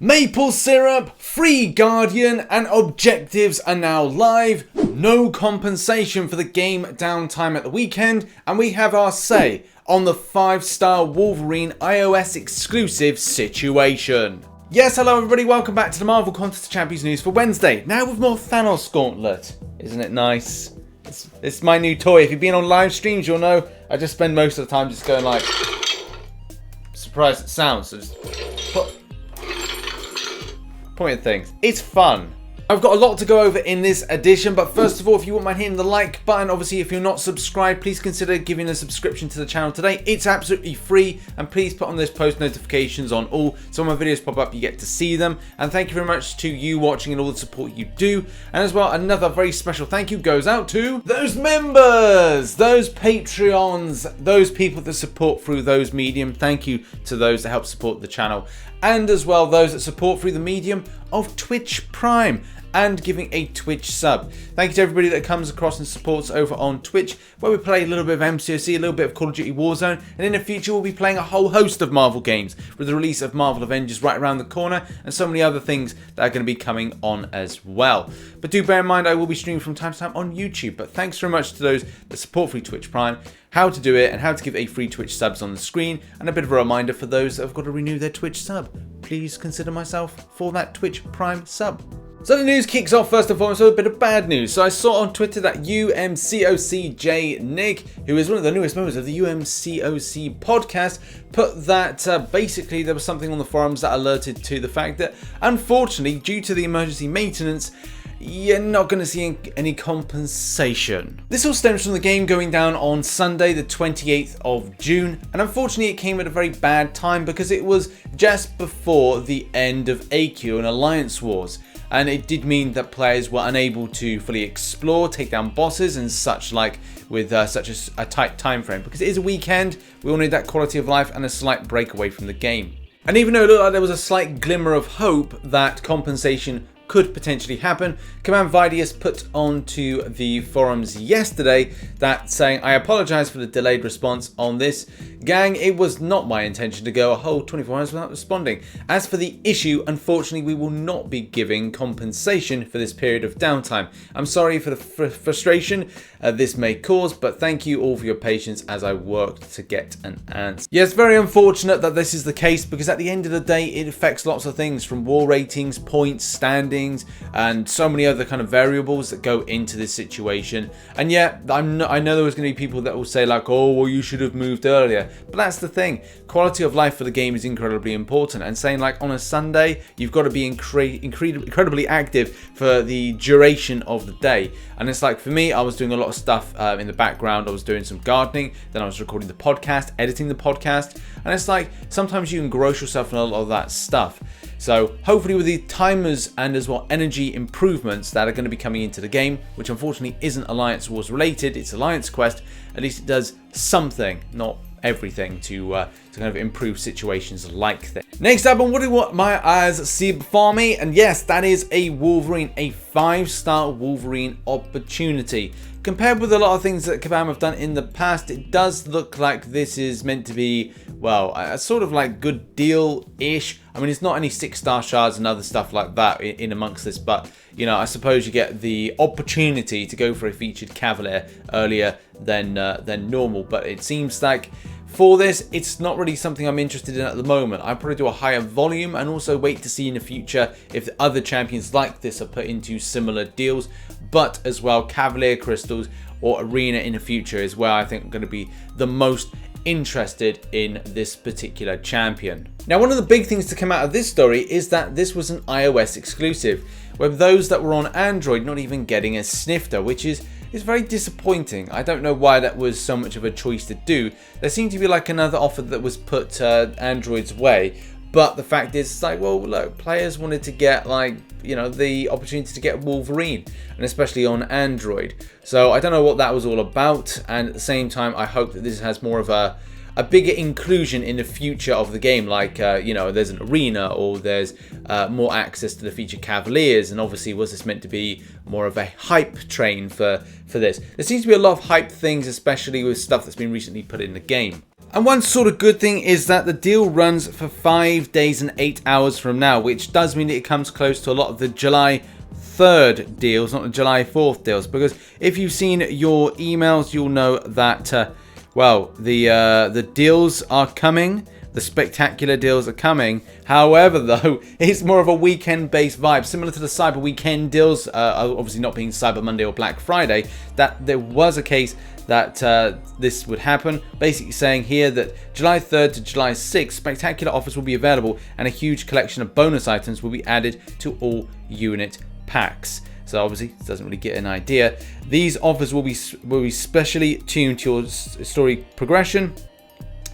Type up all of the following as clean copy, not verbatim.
Maple syrup, free Guardian, and objectives are now live. No compensation for the game downtime at the weekend, and we have our say on the 5-star Wolverine iOS exclusive situation. Yes, hello everybody, welcome back to the Marvel Contest of Champions news for Wednesday. Now with more Thanos Gauntlet. Isn't it nice? It's my new toy. If you've been on live streams, you'll know I just spend most of the time just going like... Surprised at sounds. So just point at things. It's fun. I've got a lot to go over in this edition, but first of all, if you wouldn't mind hitting the like button, obviously if you're not subscribed, please consider giving a subscription to the channel today. It's absolutely free, and please put on those post notifications on all, so when my videos pop up you get to see them. And thank you very much to you watching and all the support you do. And as well, another very special thank you goes out to those members, those Patreons, those people that support through those medium. Thank you to those that help support the channel, and as well those that support through the medium of Twitch Prime and giving a Twitch sub. Thank you to everybody that comes across and supports over on Twitch, where we play a little bit of MCOC, a little bit of Call of Duty Warzone, and in the future we'll be playing a whole host of Marvel games with the release of Marvel Avengers right around the corner, and so many other things that are going to be coming on as well. But do bear in mind I will be streaming from time to time on YouTube. But thanks very much to those that support free Twitch Prime, how to do it and how to give a free Twitch subs on the screen, and a bit of a reminder for those that have got to renew their Twitch sub. Please consider myself for that Twitch Prime sub. So the news kicks off first and foremost with a bit of bad news. So I saw on Twitter that MCOC Nick, who is one of the newest members of the MCOC podcast, put that basically there was something on the forums that alerted to the fact that unfortunately, due to the emergency maintenance, you're not going to see any compensation. This all stems from the game going down on Sunday the 28th of June, and unfortunately it came at a very bad time because it was just before the end of AQ and Alliance Wars, and it did mean that players were unable to fully explore, take down bosses and such like with such a tight time frame, because it is a weekend. We all need that quality of life and a slight break away from the game. And even though it looked like there was a slight glimmer of hope that compensation could potentially happen, Command Vidius put onto the forums yesterday that saying, "I apologize for the delayed response on this. Gang, it was not my intention to go a whole 24 hours without responding. As for the issue, unfortunately we will not be giving compensation for this period of downtime. I'm sorry for the frustration this may cause, but thank you all for your patience as I worked to get an answer." Yes, very unfortunate that this is the case, because at the end of the day it affects lots of things, from war ratings, points, standings, and so many other kind of variables that go into this situation. And yeah, I know there was going to be people that will say like, "Oh, well, you should have moved earlier." But that's the thing. Quality of life for the game is incredibly important, and saying like on a Sunday you've got to be incredibly active for the duration of the day. And it's like, for me, I was doing a lot of stuff in the background. I was doing some gardening, then I was recording the podcast, editing the podcast, and it's like sometimes you engross yourself in a lot of that stuff. So hopefully with the timers and as well energy improvements that are going to be coming into the game, which unfortunately isn't Alliance Wars related, it's Alliance Quest, at least it does something, not everything, to kind of improve situations like this. Next up on what my eyes see before me, and yes, that is a Wolverine, a 5-star Wolverine opportunity. Compared with a lot of things that Kabam have done in the past, it does look like this is meant to be, well, a sort of like good deal-ish. I mean, it's not any 6-star shards and other stuff like that in amongst this, but, you know, I suppose you get the opportunity to go for a featured Cavalier earlier than normal. But it seems like for this, it's not really something I'm interested in at the moment. I'll probably do a higher volume and also wait to see in the future if the other champions like this are put into similar deals. But as well, Cavalier Crystals or Arena in the future is where I think I'm going to be the most interested in this particular champion. Now, one of the big things to come out of this story is that this was an iOS exclusive, with those that were on Android not even getting a snifter, which is very disappointing. I don't know why that was so much of a choice to do. There seemed to be like another offer that was put Android's way, but the fact is, it's like, well, look, players wanted to get, like, you know, the opportunity to get Wolverine, and especially on Android. So I don't know what that was all about, and at the same time I hope that this has more of a a bigger inclusion in the future of the game, like you know, there's an arena, or there's more access to the featured Cavaliers, and obviously was this meant to be more of a hype train for this? There seems to be a lot of hype things, especially with stuff that's been recently put in the game. And one sort of good thing is that the deal runs for 5 days and 8 hours from now, which does mean that it comes close to a lot of the July 3rd deals, not the July 4th deals, because if you've seen your emails, you'll know that well, the deals are coming. The spectacular deals are coming. However, though, it's more of a weekend-based vibe, similar to the Cyber Weekend deals, obviously not being Cyber Monday or Black Friday, that there was a case that this would happen. Basically saying here that July 3rd to July 6th, spectacular offers will be available, and a huge collection of bonus items will be added to all unit packs. So obviously, it doesn't really get an idea. These offers will be specially tuned to your story progression.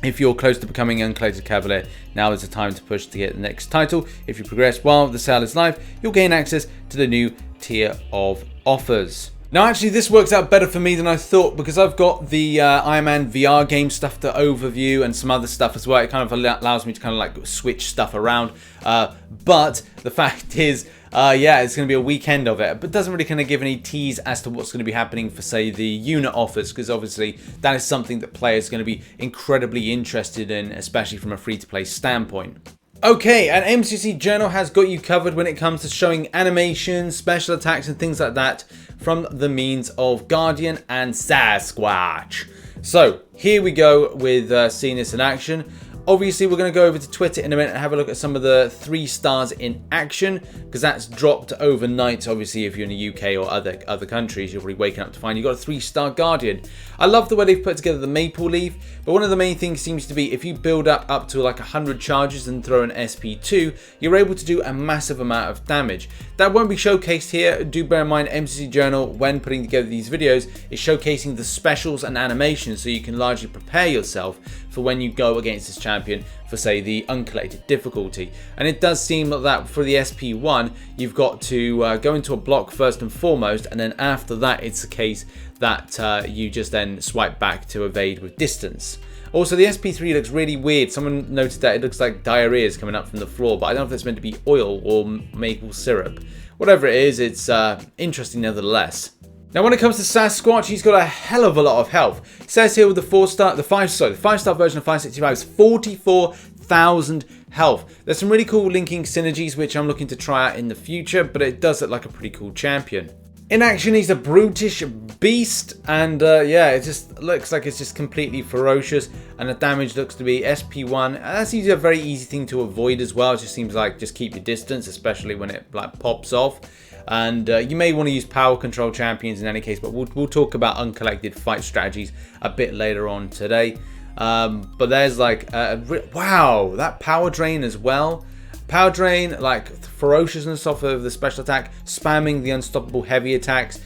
If you're close to becoming Uncollated Cavalier, now is the time to push to get the next title. If you progress while the sale is live, you'll gain access to the new tier of offers. Now, actually, this works out better for me than I thought, because I've got the Iron Man VR game stuff to overview and some other stuff as well. It kind of allows me to kind of like switch stuff around. But the fact is, yeah, it's going to be a weekend of it, but doesn't really kind of give any tease as to what's going to be happening for, say, the unit offers, because obviously that is something that players are going to be incredibly interested in, especially from a free-to-play standpoint. Okay, and MCOC Journal has got you covered when it comes to showing animations, special attacks, and things like that from the means of Guardian and Sasquatch. So here we go with seeing this in action. Obviously, we're going to go over to Twitter in a minute and have a look at some of the 3 stars in action, because that's dropped overnight. Obviously, if you're in the UK or other countries, you're probably waking up to find you've got a 3-star Guardian. I love the way they've put together the Maple Leaf, but one of the main things seems to be if you build up to like 100 charges and throw an SP2, you're able to do a massive amount of damage. That won't be showcased here. Do bear in mind, MCOC Journal, when putting together these videos, is showcasing the specials and animations, so you can largely prepare yourself for when you go against this champion for, say, the uncollected difficulty. And it does seem like that for the SP1, you've got to go into a block first and foremost, and then after that, it's a case that you just then swipe back to evade with distance. Also, the SP3 looks really weird. Someone noted that it looks like diarrhea is coming up from the floor, but I don't know if that's meant to be oil or maple syrup. Whatever it is, it's interesting nevertheless. Now, when it comes to Sasquatch, he's got a hell of a lot of health. It says here with the 5-star version of 565 is 44,000 health. There's some really cool linking synergies which I'm looking to try out in the future, but it does look like a pretty cool champion. In action, he's a brutish beast, and yeah, it just looks like it's just completely ferocious, and the damage looks to be SP1. That's usually a very easy thing to avoid as well. It just seems like just keep your distance, especially when it like pops off. And you may want to use power control champions in any case, but we'll talk about uncollected fight strategies a bit later on today. But there's like, wow, that power drain as well. Power drain, like ferociousness off of the special attack, spamming the unstoppable heavy attacks,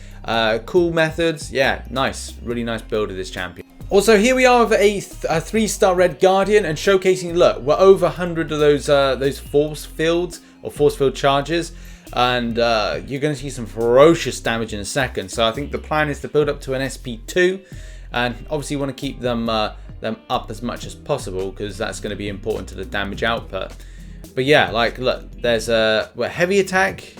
cool methods. Yeah, nice, really nice build of this champion. Also, here we are with a 3-star red Guardian, and showcasing, look, we're over 100 of those force fields or force field charges. And you're going to see some ferocious damage in a second. So I think the plan is to build up to an SP2, and obviously you want to keep them up as much as possible, because that's going to be important to the damage output. But yeah, like, look, there's a heavy attack.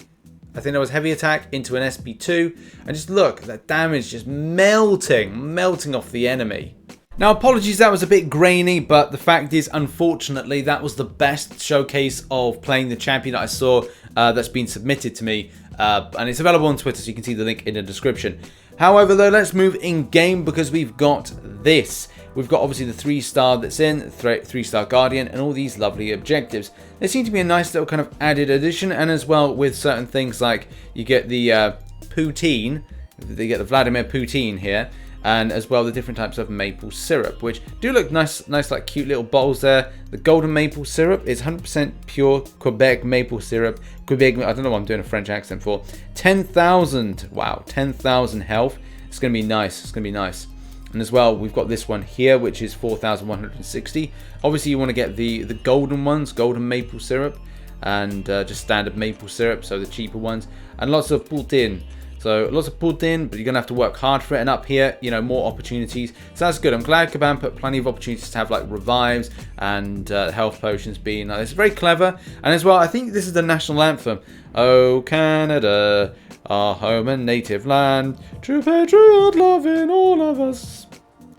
I think there was heavy attack into an SP2, and just look, that damage just melting off the enemy. Now, apologies, that was a bit grainy, but the fact is, unfortunately, that was the best showcase of playing the champion that I saw that's been submitted to me. And it's available on Twitter, so you can see the link in the description. However, though, let's move in-game, because we've got this. We've got, obviously, the 3-star that's in, 3-star Guardian, and all these lovely objectives. There seem to be a nice little kind of added addition, and as well with certain things like you get the poutine, they get the Vladimir poutine here, and as well the different types of maple syrup, which do look nice like cute little bottles there. The golden maple syrup is 100% pure Quebec maple syrup. Quebec, I don't know what I'm doing a French accent for. 10,000, wow, 10,000 health. It's going to be nice, it's going to be nice. And as well, we've got this one here, which is 4,160. Obviously, you want to get the golden ones, golden maple syrup, and just standard maple syrup, so the cheaper ones. And lots of poutine. So lots of pudding, but you're going to have to work hard for it. And up here, you know, more opportunities. So that's good. I'm glad Kaban put plenty of opportunities to have like revives and health potions being like, it's very clever. And as well, I think this is the national anthem. Oh, Canada, our home and native land, true patriot love in all of us.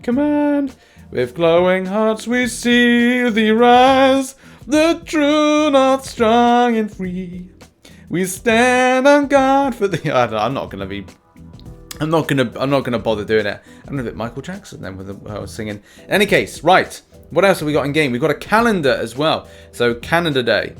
Command, with glowing hearts we see thee rise, the true north strong and free. We stand on guard for the. I'm not gonna bother doing it. I'm a bit Michael Jackson then with what I was singing. In any case, right. What else have we got in game? We've got a calendar as well. So Canada Day.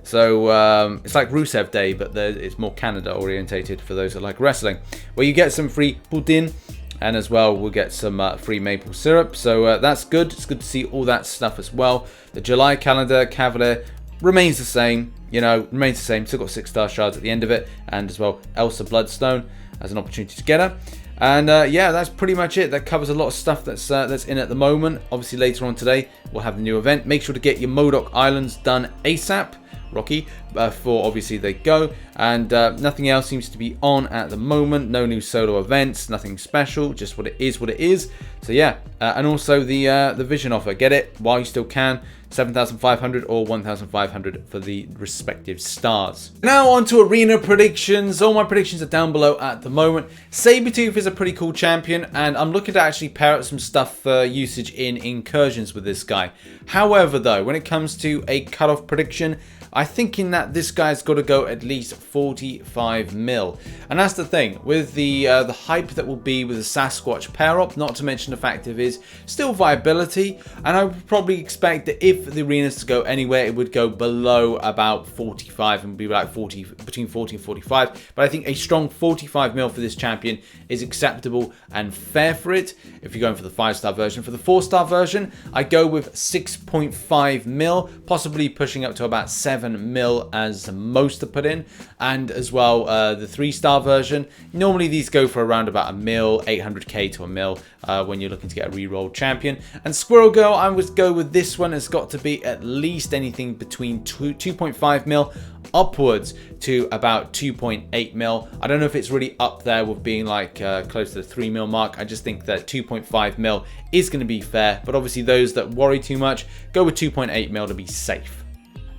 So it's like Rusev Day, but it's more Canada orientated for those that like wrestling. Where you get some free pudding, and as well we'll get some free maple syrup. So that's good. It's good to see all that stuff as well. The July calendar, Cavalier, remains the same. You know, remains the same. Still got 6-star shards at the end of it, and as well Elsa Bloodstone as an opportunity to get her. And yeah, that's pretty much it. That covers a lot of stuff that's in at the moment. Obviously later on today we'll have the new event. Make sure to get your MCOC Islands done ASAP, Rocky, before obviously they go. And nothing else seems to be on at the moment. No new solo events, nothing special, just what it is. So yeah, and also the vision offer, get it while you still can. 7,500 or 1,500 for the respective stars. Now on to arena predictions. All my predictions are down below at the moment. Sabertooth is a pretty cool champion, and I'm looking to actually pair up some stuff for usage in incursions with this guy. However though, when it comes to a cutoff prediction, I'm thinking that this guy's got to go at least 45 mil. And that's the thing, with the hype that will be with the Sasquatch pair-up, not to mention the fact of his still viability, and I would probably expect that if the arena's to go anywhere, it would go below about 45 and be like between 40 and 45. But I think a strong 45 mil for this champion is acceptable and fair for it if you're going for the 5-star version. For the 4-star version, I go with 6.5 mil, possibly pushing up to about 7 mil as most to put in. And as well, the 3-star version, normally these go for around about a mil, 800k to a mil when you're looking to get a rerolled champion. And Squirrel Girl, I would go with this one. It's got to be at least anything between 2.5 mil upwards to about 2.8 mil. I don't know if it's really up there with being like close to the 3 mil mark. I just think that 2.5 mil is going to be fair, but obviously those that worry too much, go with 2.8 mil to be safe.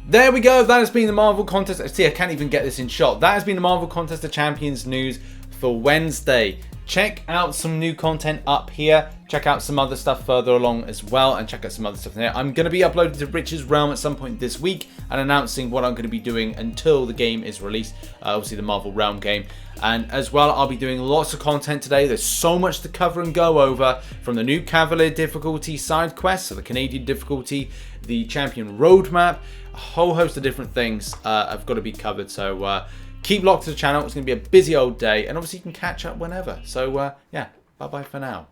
There we go. That has been the Marvel Contest. See, I can't even get this in shot. That has been the Marvel Contest of Champions news for Wednesday. Check out some new content up here. Check out some other stuff further along as well, and check out some other stuff in there. I'm going to be uploading to Rich's Realm at some point this week and announcing what I'm going to be doing until the game is released. Obviously the Marvel Realm game. And as well, I'll be doing lots of content today. There's so much to cover and go over, from the new Cavalier difficulty side quests, so the Canadian difficulty, the champion roadmap, a whole host of different things have got to be covered. So keep locked to the channel. It's going to be a busy old day, and obviously you can catch up whenever. So yeah, bye bye for now.